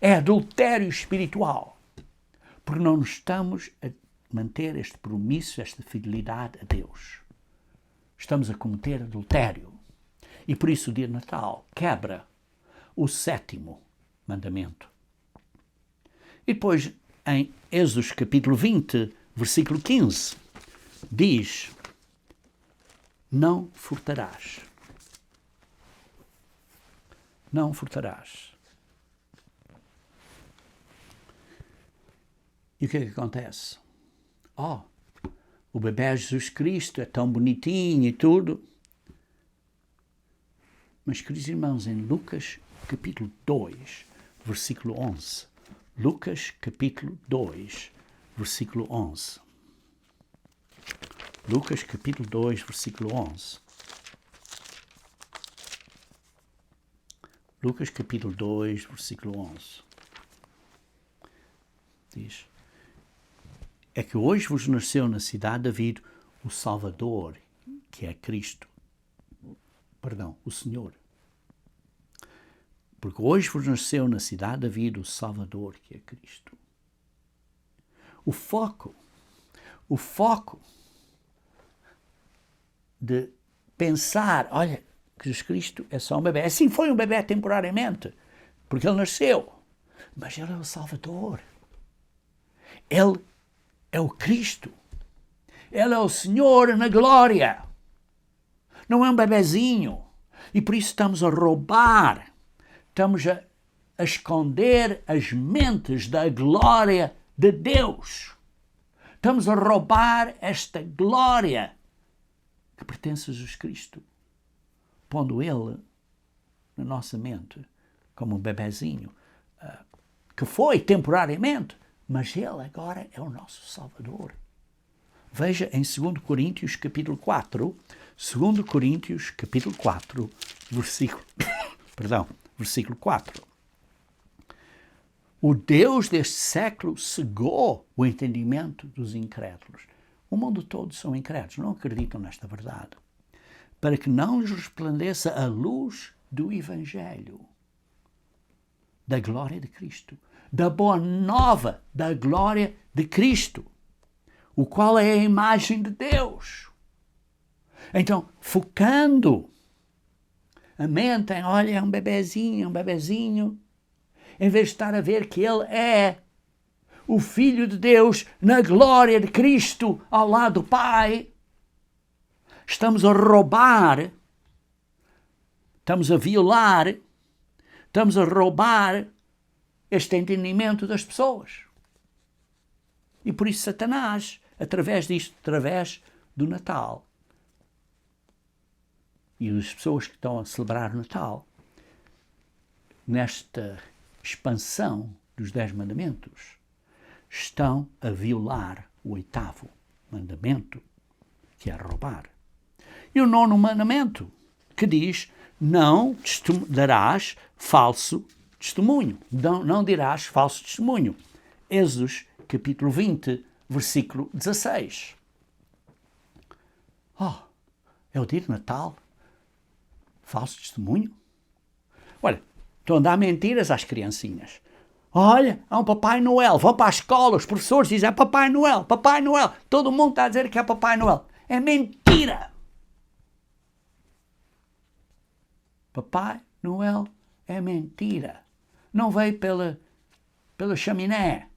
é adultério espiritual. Porque não estamos a manter este compromisso, esta fidelidade a Deus. Estamos a cometer adultério. E por isso o dia de Natal quebra o 7º mandamento. E depois, em Êxodo capítulo 20, versículo 15, diz: não furtarás. Não furtarás. E o que é que acontece? O bebê Jesus Cristo é tão bonitinho e tudo. Mas, queridos irmãos, em Lucas capítulo 2, versículo 11. Lucas capítulo 2, versículo 11. Lucas capítulo 2, versículo 11. Lucas capítulo 2, versículo 11. Diz: é que hoje vos nasceu na cidade de David o Salvador, que é Cristo. Perdão, o Senhor. Porque hoje vos nasceu na cidade de David o Salvador, que é Cristo. O foco de pensar, olha, que Jesus Cristo é só um bebê. Assim foi um bebê temporariamente, porque ele nasceu. Mas ele é o Salvador. Ele é o Cristo. Ele é o Senhor na glória. Não é um bebezinho. E por isso estamos a roubar, estamos a esconder as mentes da glória de Deus. Estamos a roubar esta glória que pertence a Jesus Cristo, pondo Ele na nossa mente como um bebezinho, que foi temporariamente, mas Ele agora é o nosso Salvador. Veja em 2 Coríntios capítulo 4, 2 Coríntios capítulo 4, versículo 4. O Deus deste século cegou o entendimento dos incrédulos. O mundo todo são incrédulos, não acreditam nesta verdade. Para que não lhes resplandeça a luz do Evangelho, da glória de Cristo, da boa nova da glória de Cristo, o qual é a imagem de Deus. Então, focando a mente em, olha, é um bebezinho, em vez de estar a ver que ele é o Filho de Deus na glória de Cristo ao lado do Pai, estamos a roubar, estamos a violar, estamos a roubar este entendimento das pessoas. E por isso Satanás, através disto, através do Natal, e as pessoas que estão a celebrar o Natal, nesta expansão dos 10 mandamentos, estão a violar o 8º mandamento, que é roubar. E o 9º mandamento, que diz, não darás falso testemunho. Não dirás falso testemunho. Êxodo, capítulo 20, versículo 16. É o dia de Natal? Falso testemunho? Olha, estão a dar mentiras às criancinhas. Olha, há um Papai Noel, vão para a escola, os professores dizem, é Papai Noel, Papai Noel. Todo mundo está a dizer que é Papai Noel. É mentira! Papai Noel é mentira. Não veio pela chaminé.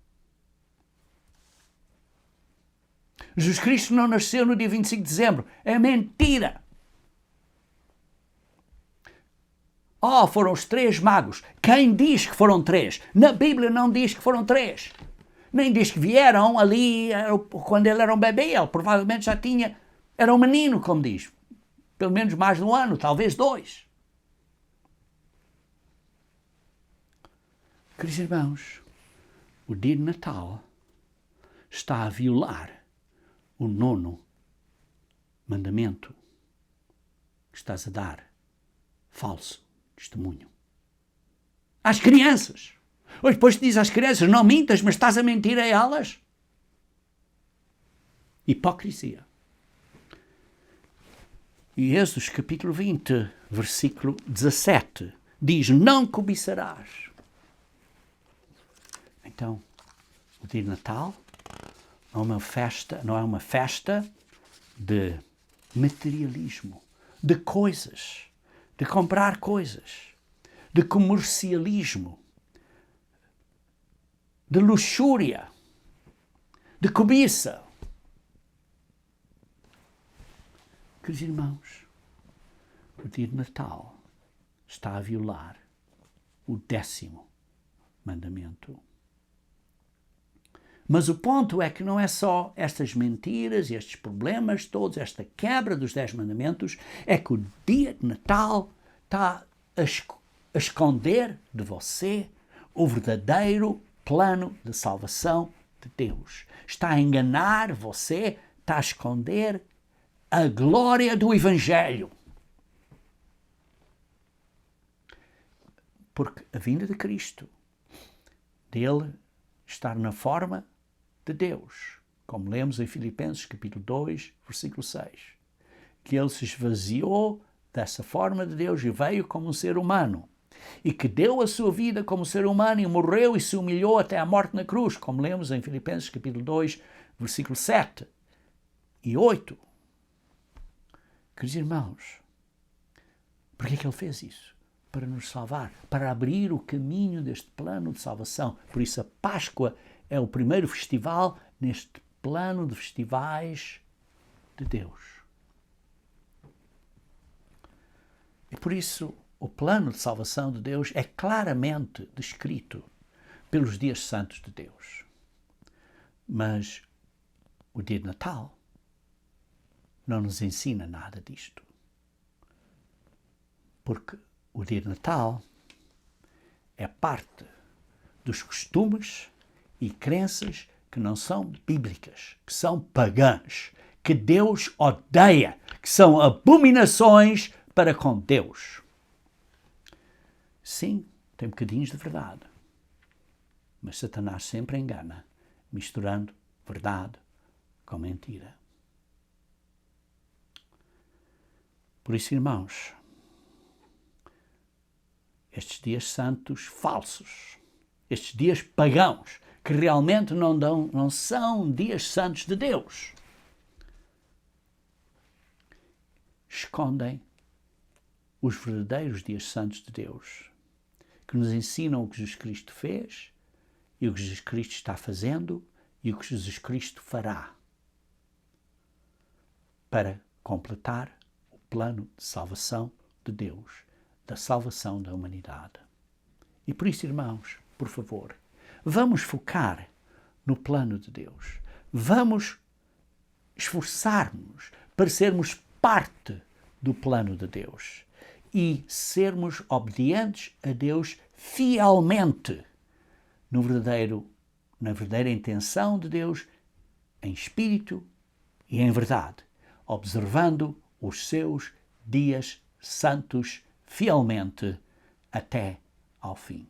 Jesus Cristo não nasceu no dia 25 de dezembro. É mentira! Foram os 3 magos. Quem diz que foram 3? Na Bíblia não diz que foram 3. Nem diz que vieram ali quando ele era um bebê. Ele provavelmente já tinha... Era um menino, como diz. Pelo menos mais de 1 ano, talvez 2. Queridos irmãos, o dia de Natal está a violar o 9º mandamento que estás a dar falso testemunho às crianças. Hoje depois diz às crianças, não mintas, mas estás a mentir a elas. Hipocrisia. E Êxodo capítulo 20, versículo 17, diz, não cobiçarás. Então, o dia de Natal não é uma festa de materialismo, de coisas, de comprar coisas, de comercialismo, de luxúria, de cobiça. Queridos irmãos, o dia de Natal está a violar o 10º mandamento. Mas o ponto é que não é só estas mentiras e estes problemas todos, esta quebra dos 10 mandamentos, é que o dia de Natal está a esconder de você o verdadeiro plano de salvação de Deus. Está a enganar você, está a esconder a glória do Evangelho. Porque a vinda de Cristo, dele estar na forma de Deus, como lemos em Filipenses capítulo 2, versículo 6, que ele se esvaziou dessa forma de Deus e veio como um ser humano, e que deu a sua vida como ser humano e morreu e se humilhou até a morte na cruz, como lemos em Filipenses capítulo 2, versículo 7 e 8. Queridos irmãos, por que é que ele fez isso? Para nos salvar, para abrir o caminho deste plano de salvação. Por isso a Páscoa é o primeiro festival neste plano de festivais de Deus. E por isso o plano de salvação de Deus é claramente descrito pelos dias santos de Deus. Mas o dia de Natal não nos ensina nada disto. Porque o dia de Natal é parte dos costumes e crenças que não são bíblicas, que são pagãs, que Deus odeia, que são abominações para com Deus. Sim, tem bocadinhos de verdade, mas Satanás sempre engana, misturando verdade com mentira. Por isso, irmãos, estes dias santos falsos, estes dias pagãos, que realmente não são dias santos de Deus, escondem os verdadeiros dias santos de Deus, que nos ensinam o que Jesus Cristo fez e o que Jesus Cristo está fazendo e o que Jesus Cristo fará para completar o plano de salvação de Deus, da salvação da humanidade. E por isso, irmãos, por favor, vamos focar no plano de Deus. Vamos esforçar-nos para sermos parte do plano de Deus e sermos obedientes a Deus fielmente na verdadeira intenção de Deus, em espírito e em verdade, observando os seus dias santos fielmente até ao fim.